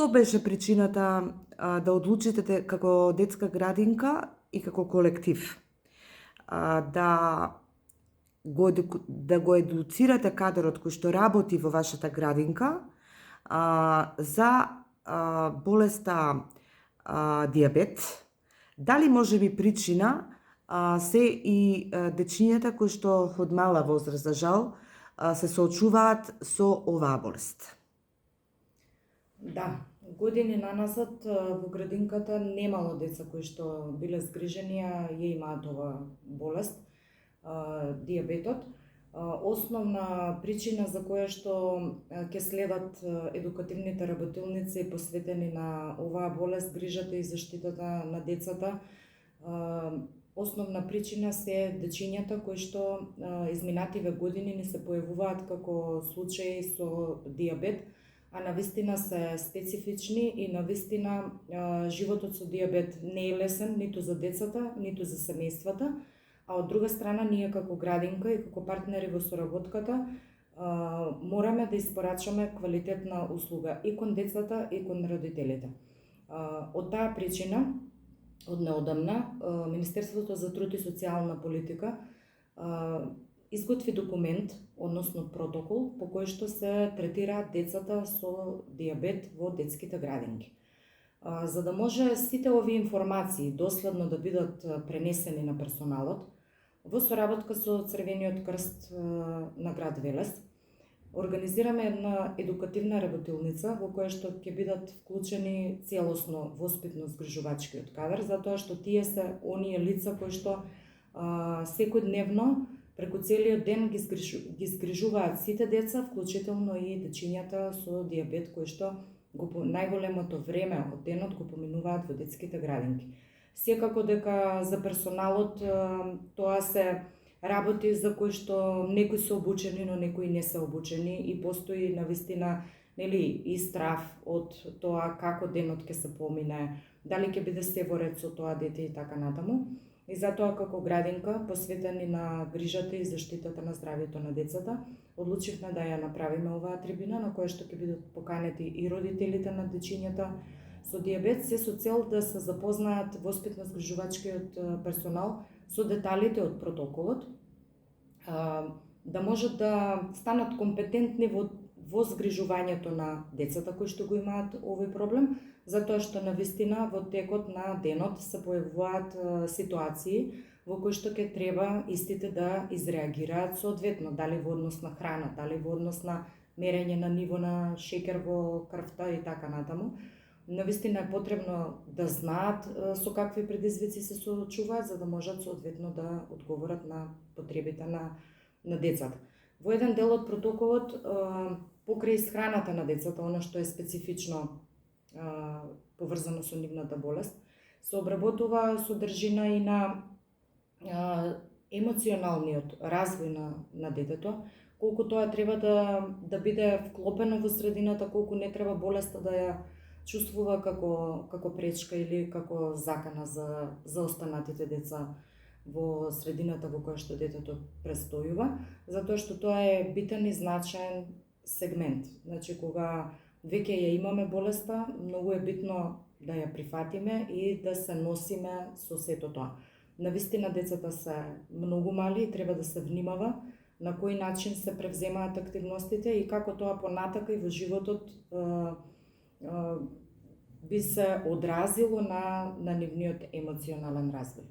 Што беше причината да одлучите како детска градинка и како колектив да да го едуцирате кадрот кој што работи во вашата градинка за болеста дијабет? Дали можеби причина се и дечињата кои што од мала возраст, за жал, се соочуваат со оваа болест? Да, години наназад во градинката немало деца кои што биле згрижени, а ја имаат оваа болест, дијабетот. Основна причина за која што ќе следат едукативните работилници посветени на оваа болест, грижата и заштитата на децата, основна причина се дечињата кои што изминативе години ни се појавуваат како случаи со дијабет, а навистина се специфични и навистина животот со дијабет не е лесен ниту за децата, ниту за семејствата, а од друга страна ние како градинка и како партнери во соработката мораме да испорачаме квалитетна услуга и кон децата и кон родителите. Од таа причина, од неодамна, Министерството за труд и социјална политика изготви документ, односно протокол, по кој што се третираат децата со дијабет во детските градинки. За да може сите овие информации доследно да бидат пренесени на персоналот, во соработка со Црвениот крст на град Велес, организираме една едукативна работилница во која што ќе бидат вклучени целосно воспитно-згрижувачкиот кадар, затоа што тие се оние лица кои што секојдневно преку целиот ден ги згрижуваат сите деца, вклучително и дечињата со дијабет кои што најголемото време од денот го поминуваат во детските градинки. Секако дека за персоналот тоа се работи за кои што некои се обучени, но некои не се обучени и постои навистина и страв од тоа како денот ќе се помине, дали ќе биде се во ред со тоа дете и така натаму. И затоа како градинка, посветени на грижата и заштитата на здравјето на децата, одлучивме да ја направиме оваа трибина на која што ќе бидат поканети и родителите на дечињата со дијабет, се со цел да се запознаат воспитно-згрижувачкиот персонал со деталите од протоколот, да можат да станат компетентни во згрижувањето на децата кои што го имаат овој проблем, затоа што навистина во текот на денот се појавуваат ситуации во кои што ќе треба истите да изреагираат соодветно, дали во однос на храна, дали во однос на мерење на ниво на шеќер во крвта и така натаму. Навистина е потребно да знаат со какви предизвици се соочуваат, за да можат соодветно да одговорат на потребите на децата. Во еден дел од протоколот, покрај исхраната на децата, она што е специфично поврзано со нивната болест, се обработува содржина и на емоционалниот развој на детето, колку тоа треба да биде вклопено во средината, колку не треба болеста да ја чувствува како пречка или како закана за останатите деца во средината во која што детето престојува, затоа што тоа е битен и значаен сегмент. Значи, кога веќе ја имаме болеста, многу е битно да ја прифатиме и да се носиме со сето тоа. Навистина децата се многу мали и треба да се внимава на кој начин се превземаат активностите и како тоа понатака и во животот би се одразило на нивниот емоционален развој.